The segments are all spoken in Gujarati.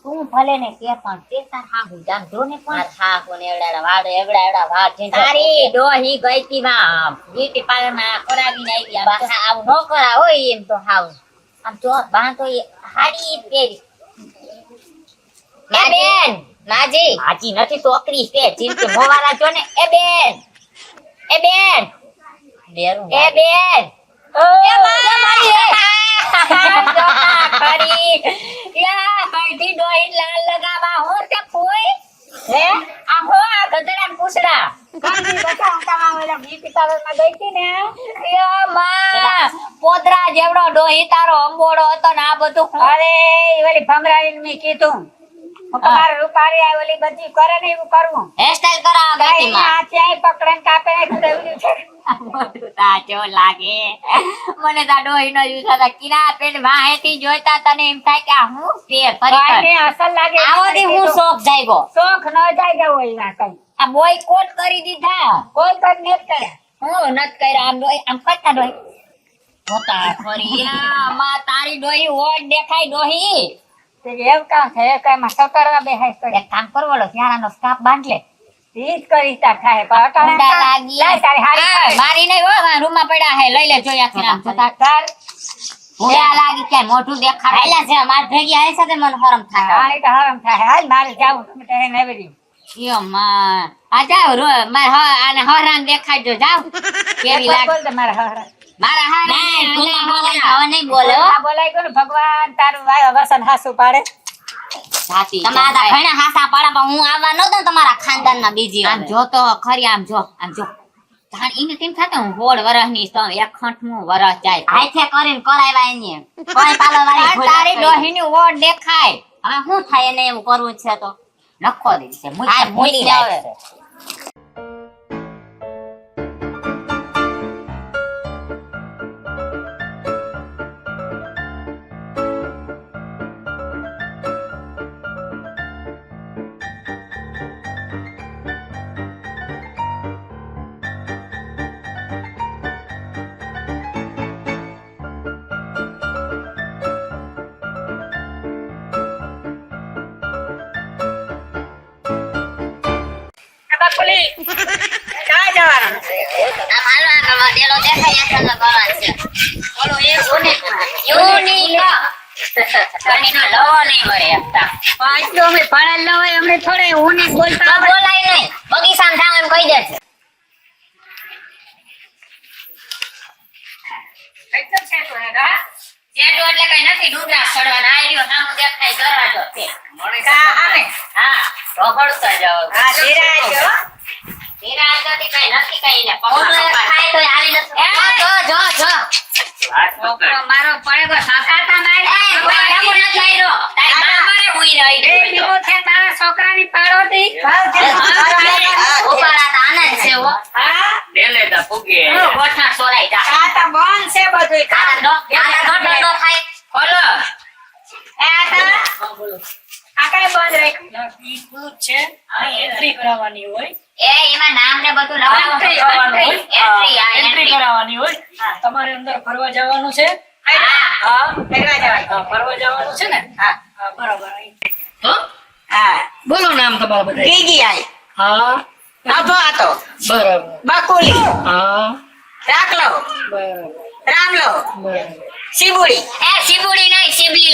તું ભલે ને કે પણ તે તાર હાહુ જામ જો ને પણ હા કોને એવડા વાડ એવડા વાડ જીંજો તારી ડોહી ગઈ તી માં બ્યુટી પાર્લર માં કરાવીને આવી આમ તો આવું ન કરા હોય એમ તો હાવ આમ જો બા તો એ હાડી પહેરી એ બેન નાજી હાજી નથી તોકરી છે ચીમકે મોવાલા જો ને એ બેન ડેરું એ બેન એ મારી જોતા ખરી યા હળદી ડોહી લાલ લગાવા હું તે ફોઈ હે આ હો આ ગધડા પૂછડા કાંદી બતા તમામ ઓલા બ્યુટી પાર્લર માં ગઈ હતી ને યા માં પોદરા જેવડો ડોહી તારો અંબોડો હતો ને આ બધું અરે ઈ ઓલી ભમરાડીને મે કીધું હું તમારે રૂપારી આ ઓલી બધી કરે ને એવું કરવું હેરસ્ટાઈલ કરાવવા ગઈ ગાય આ ચાય પકડન કાપે દેવું છે મોટું તાજો લાગે મને તા ડોહી નો યુ થતા કિના પેટ વાહેથી જોઈતા તને એમ થાય કે આ હું પેર ફરી ને અસલ લાગે આવોથી હું શોખ જાયગો શોખ ન જાય હોય ના કઈ આ બોય કોટ કરી દીધા કોઈ કર ને કરે હું નત કર્યા આમ ડોહી આમ કરતા ડોહી હોતા ખરીયા માં તારી ડોહી ઓડ દેખાય ડોહી તે એવ કામ છે કઈ માં સકરવા બેહાય કરે એક કામ કરવડો ત્યાંનો સ્કાપ બાંધ લે ઈજ કરી તા થાય પણ લાગી તારી હારી મારી નહીં હો રૂમ માં પડ્યા હે લઈ લે જોયા કે નામ જતા કર ઓયા લાગી કે મોઢું દેખાડે હાલ્યા છે માર ભેગી આઈ સાથે મન હરમ થાય હાલી તો હરમ થાય હાલ મારે જાવું તમે તને નેવરી યો માં આ જાવ રો માર હ આને હરાન દેખાડજો જાવ કેવી લાગે બોલ માર હરાન મારા હા નહીં તું ના બોલાય હવે નહીં બોલે હો આ બોલાય કોને ભગવાન તારું વાય વસન હાસુ પાડે સાચી તમારા ઘણા હાસા પાડા પણ હું આવવા નતો તમારા ખાનદાનના બીજી આમ જો તો ખરી આમ જો જાણ ઈને તેમ થાતો હું 16 વર્ષની તો 1/8 વર્ષ જાય હાથે કરીને કરાવ્યા એને કોઈ પાલો વાળી તારી ડોહીની ઓડ દેખાય હવે શું થાય એને એવું કરવું છે તો નખો દે છે આ ભૂલી જાય જાય બકુલી કાય જવાનું આ માલવા દેલો દેખાય આખા ગવાન છે બોલો એ યુનિક કણીનો લવો નહીં મળે આપતા પાંચો અમે પાડલ ન હોય અમને થોડે ઉની બોલતા બોલાય નહીં બગીચામાં જાવ એમ કહી દેશે કઈતો છે તો હેડા જેટો એટલે કઈ નથી ડુંગરા ચડવાના આ રહ્યો નામ દેખાય દરવાજો છે કા આવે હા રોકડતા જાવ હા ધીરા જો ધીરા આગળથી કઈ નથી કઈ ને પકડો ખાય તો આવી નથી જો મારો પડેગો સાકાતા મારે કોઈ ડાબો ન થઈ રહ્યો તારી માં મારે હુઈ રહી એ દીવો છે તારા છોકરાની પાડોતી ઉપાડા તા આનંદ છે હો હા ડેલેતા ફૂગે ગોઠા સોલાઈ તા કાતા બોન છે બધું કાના નો થાય ખોલો એ આતા આ કઈ બંધ રાખ ઈ છે આ એન્ટ્રી કરાવવાની હોય એ એમાં નામ ને બધું લખવાનું એન્ટ્રી કરવાની હોય એન્ટ્રી આ એન્ટ્રી એન્ટ્રી કરાવવાની હોય તમારે અંદર ફરવા જવાનું છે હા ફેરવા જવાય હા, ફરવા જવાનું છે ને હા હા બરાબર હો હા બોલો નામ તમારા બધા ગીગી આઈ હા આતો આતો બરાબર બકુલી હા રાખલો બરાબર રામલો બરાબર શિબુડી એ શિબુડી નહીં શિબલી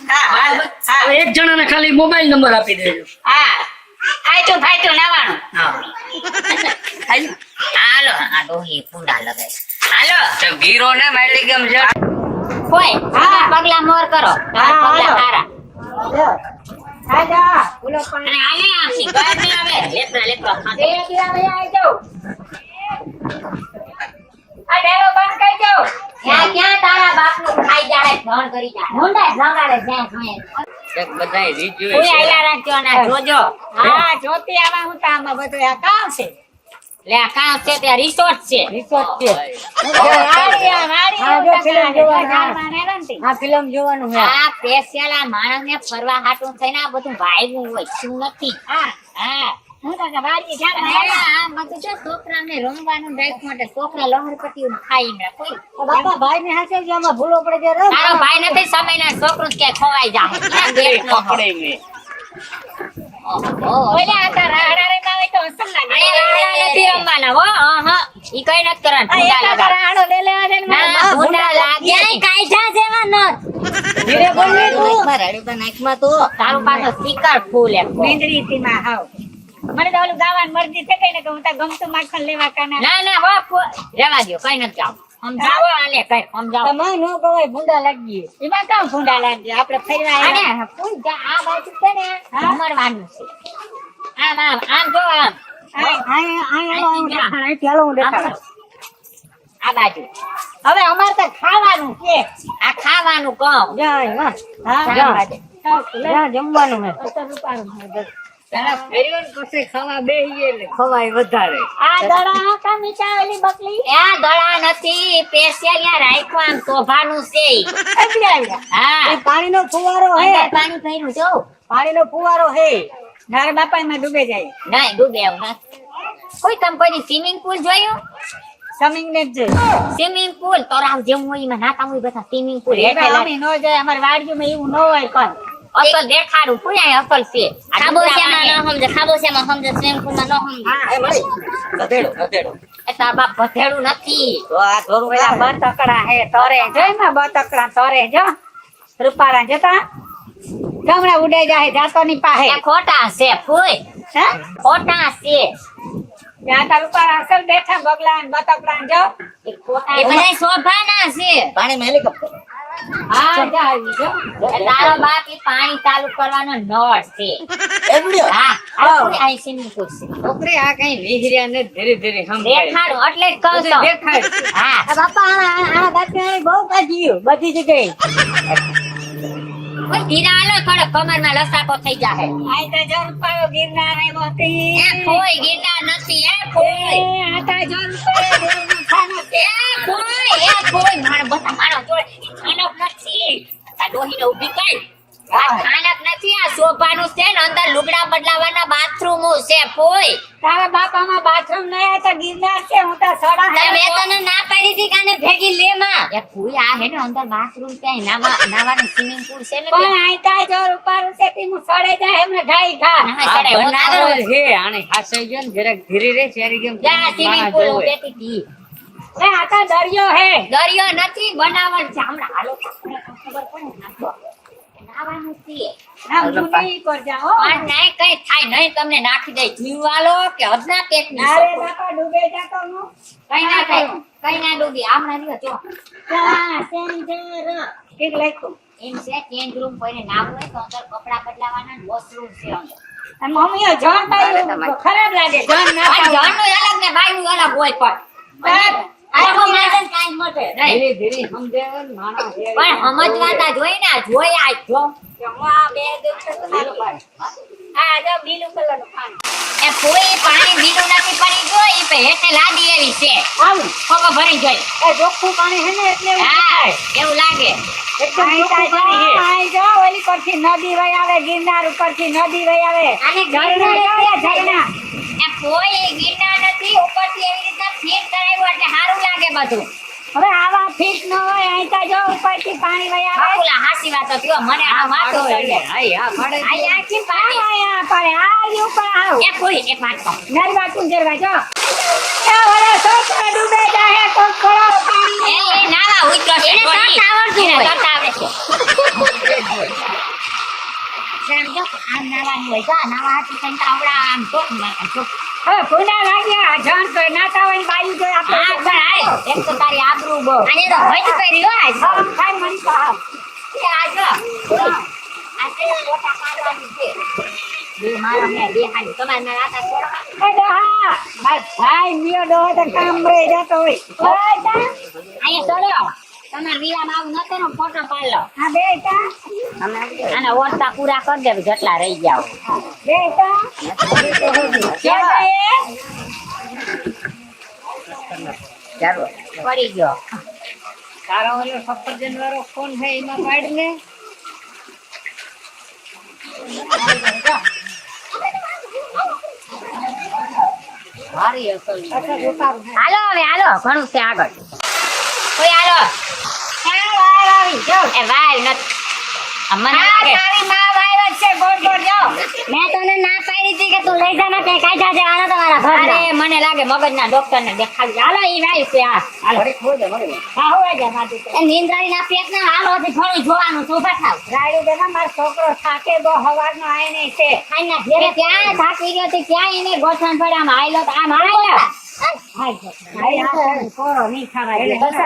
હા હા હા એક જણાને ખાલી મોબાઈલ નંબર આપી દેજો હા ફાઈતું નાવાનું હા હાલો આ ડોહી પૂડા લગાય હાલો તો ગીરો ને મેલી ગમ છે કોઈ હા. પગલા મોર કરો હા, પગલા હાલો. સારા આજા બોલો પણ અને આલે આમથી ઘર ને આવે લેપરા ખાતે બે દી આવે આઈ જાવ આ ડેરો બંધ કરી જાવ ક્યાં તારા બાપનું ખાઈ જાડે ધણ કરી જાડે મુંડા જગાડે જ્યાં જોઈએ એક બધાય રીત કોઈ આયલા રાખજો ને જોજો હા જોતી આવા હું તામાં બધું આ કામ છે લે આ કામ છે ત્યાં રિસોર્ટ છે રિસોર્ટ છે આ ફિલ્મ જોવાનું હે આ સ્પેશિયલ આ માણસને ફરવા હાટું થઈને આ બધું વાયવું હોય શું નથી હા હા હું તો કે વાડી જાણે આ બધું જો છોકરાને રમવાનું રાખ માટે છોકરા લહરપટ્ટીઓ ખાઈ ને કોઈ બાપા ભાઈ ને હાથે જ આમાં ભૂલો પડે છે રે તારો ભાઈ નથી સમયના છોકરું કે ખોવાઈ જાય ક્યાં બેટ નો પકડે ને ઓલે આ તો રાડા રે માં હોય તો અસલ લાગે રાડા નથી રમવાના હો હા ઈ કઈ નથી કરવાનું આ એક રાડો લે લેવા દે ને ના ભૂંડા લાગે કાયજા જેવા ન ધીરે બોલ ને તું રાડ્યું તો નાખમાં તો તારું પાસે સ્પીકર ફૂલ એક મીંદડી થી માં હાવ મને તો ઓલું ગાવાની મરજી છે કઈ ને કે હું તો ગમતું માખણ લેવા કાના ના ના બાપ રેવા દો કઈ નથી જાવ સમજાવો આલે કઈ સમજાવો તમાય નો કવાય ભૂંડા લાગી એમાં કામ ભૂંડા લાગી આપણે ફેરવા અને આવ્યા ફૂલ જા આ બાજુ છે ને રમવાનું છે આમ આમ આમ જો આમ આ બાજુ હવે અમારે તો ખાવાનું છે આ ખાવાનું કહો જમવાનું ખવાય વધારે આ દડા કા મીઠા ઓલી બકલી આ દડા નથી સ્પેશિયલ યા રાખ્યું આમ શોભાનું છે ઈ. આવી આવ્યા હા પાણીનો ફુવારો હે અંદર પાણી ભર્યું જો પાણીનો ફુવારો હે મારા બાપા એમાં ડૂબે જાય નહીં ડૂબે એવું નથી કોઈ તમે કોઈની સ્વિમિંગ પુલ જોયું સમિંગ ને જ સ્વિમિંગ પુલ તળાવ જેવું હોય એમાં નાતા હોય બધા સ્વિમિંગ પુલ અમે નો જાય અમારી વાડીમાં એવું ન હોય કોણ અસલ દેખાડું પૂરા અસલ છે ખાબોચિયામાં ન સમજે ખાબોચિયામાં સમજે સ્વિમિંગ પુલમાં ન સમજે ગધેડો એ તાર બાપ ભધેડું નથી તો આ થોડું પેલા બતકડા હે તરે જો એમાં બતકડા તરે જો રૂપાળા જતા ગામડા ઉડે જાય જાતો ની પાસે એ ખોટા છે ફૂઈ હે ખોટા છે ત્યાં તાર રૂપાળા અસલ બેઠા બગલા ને બતકડા જો એ ખોટા એ બધા શોભાના છે પાણીમાં હેલિકોપ્ટર હા જાય જો એ તારો બાપ ઈ પાણી ચાલુ કરવાનો નળ છે એવડ્યો હા આ ફૂઈ આ સ્વિમિંગ પુલ છે છોકરી આ કઈ લીહર્યા ને ધીરે ધીરે સમજાય દેખાડું એટલે જ કહું છું દેખાય હા આ બાપા આ દાંત બહુ કાઢ્યું બધી જગ્યાએ કોઈ ધીરા હાલો થોડો કમરમાં લસાકો થઈ જાય આઈ તો જો રૂપાળો ગિરનાર આવ્યો હતી એ ફૂઈ ગિરનાર નથી એ ફૂઈ આ તો જો રૂપાળો દેવનું ખાનું છે. એ ફૂઈ મારો બધા મારો જોડે ખાનક નથી આ ડોહીને ઊભી કર આ ખાનક નથી આ સોફાનું છે ને અંદર લુગડા બદલાવાના બાથરૂમ છે ફૂઈ તારા બાપામાં બાથરૂમ નહી આ તો ગિરનાર છે હું તો સડા મેં તને ના પાડી હતી કાને ભેગી લે માં એ ફૂઈ આ હે ને અંદર બાથરૂમ છે નાવાનું સ્વિમિંગ પુલ છે ને પણ આઈતા જો રૂપાળું છે તે હું સડે જાય એમને ગાઈ ઘા ના સડે હું ના બનાવો કરું. છે આને હાસાઈ ગયો ને જરાક ધીરે રે શેરી કેમ જા સ્વિમિંગ પુલ હું કહેતી હતી એ આ તો દરિયો હે દરિયો નથી બનાવટ છે હમણાં હાલો ખબર પડે નાખો નાવાનું છે આમ મુની પર જાઓ પણ નહીં કઈ થાય નહીં તમને નાખી દે જીવવાલો કે અદના પેટની અરે છો. બાપા ડૂબે જાતો હું કઈ ના થાય કઈ ના ડૂબી હમણાં રહ્યો જો ચા સેન્જર ઠીક લખ્યું એમ છે ચેન્જ રૂમ કોઈને નાવું હોય તો અંદર કપડા બદલાવાના વોશરૂમ છે અંદર અને મમ્મીઓ જણ પાડ્યું ખરાબ લાગે જણ ના આ પાડ્યું. જણનું અલગ ને બાયનું અલગ હોય પણ આખો માણસ કાંઈ મટે નહીં. ધીરે ધીરે સમજાવે ને માણસ પણ સમજવાતા જોઈ ને જોયા જ જો કે હું આ બે દિવસે તમારું પાડું. આ જો બીલું કલરનું પાણી એ કોઈ પાણી બીજું નથી પડી ગયો ઈ પે હેઠે લાદી એવી છે આવું ખબર ભરી જોઈ એ ચોખ્ખું પાણી હે ને એટલે એવું હા થાય. એવું લાગે એકદમ ચોખ્ખું પાણી હે. આઈ જો ઓલી પરથી નદી વહી આવે ગિરનાર ઉપરથી નદી વહી આવે આને ઝરણા ગિરનાર છે, ઝરણા. એ કોઈ ગિરનાર નથી ઉપરથી એવી રીતના ફીટ કરાવ્યું એટલે સારું લાગે બધું હવે આવા ફીટ ન હોય આઈતા જો ઉપરથી પાણી વહી આવે બાપુલા હાસી વાત હતી હો, મને આ વાતો પાડો એટલે હાય હા પાડે આ આખી પાણી આયા પડે આ ઉપર આવ એ કોઈ એક વાત કહું નરવા કુંજરવા જો એ ઓલા છોકરા ડૂબે જાય તો ખરો પાણી એ નાવા ઉતરો છે એને થોડી. તરતા આવડતું એને હોય. તરતા આવડે છે સમજો આમ નાવાનું હોય જા નાવા હાથી થઈને તો આવડા આમ ચોક મારે ચોક હવે ભૂંડા લાગ્યા જણ તો નાતા હોય ને બાયું જોઈ હા આપણે પણ હાય એક તો તારી આબરૂ બહુ આને તો હજ કરી હો આજ આમ ખાઈ મન તો આમ. એ આ જો આ તે મોટા પાડવાની છે બે મારા મે બે હાની તમારે ના રાતા છોડવા એ ડોહા બસ ભાઈ મિયો ડોહો તો કામ રહી જતો હોય ઓય તા અહીંયા ચડ્યો તમારે વિરામ આવું નતો ને ફોટો પાડલો આ બેટા આના ઓરતા પૂરા કરી દે જેટલા રહી ગયા હોય. બેટા ચાલો. ચાલો પડી ગયો તારો ઓલો સફરજન વાળો ફોન છે એમાં પાડ ને ભારી અસલ હાલો હવે હાલો ઘણું છે આગળ કોઈ હાલો એ વાય નથી મને લાગે મેં તને ના પાડી હતી કે તું લઈ જા ને કઈ કાઢ્યા છે આના તમારા ઘરના. અરે મને લાગે મગજના ડોક્ટર ને દેખાડી હાલો ઈ વાય છે આ હાલો હા હોય જા સાચું છે. એ નીંદરાની ના પેટના હાલો હજી ઘણું જોવાનું છે. ઊભા થાવ. રાયડું બેટા મારો છોકરો થાકે બહુ હવારનો આય નહીં છે ખાઈના ઘેરે ત્યાં થાકી ગયો હતી ત્યાં એને ગોઠણ પડ્યા આયલો તો આમ આયલો કોરો નહીં ખાવાય એટલે બસ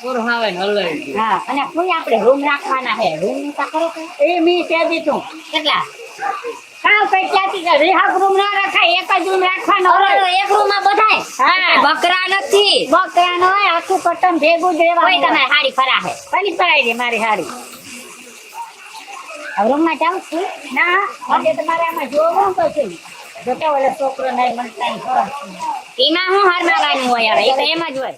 પૂરો હવે ને હલવાઈ ગયું. હા અને કોઈ આપણે રૂમ રાખવાના છે રૂમ નું તો કરો કે એ મી તે દીધું કેટલા કામ કઈ ક્યાંથી કે રિહાબ રૂમ ના રખાય એક જ રૂમ રાખવાનો ઓલો એક રૂમ માં બધાય હા. બકરા નથી બકરા નો હોય આખું કટમ ભેગું જ કોઈ રહેવાનું તમારે હાડી ફરા છે પલી પડાઈ દે મારી હારી હવે રૂમ માં જાવ છું ના આજે તમારે આમાં જોવું પછી જોતા ઓલે છોકરો નહીં મળતા એમાં હું હરમાવાનું હોય હવે એ તો એમ જ હોય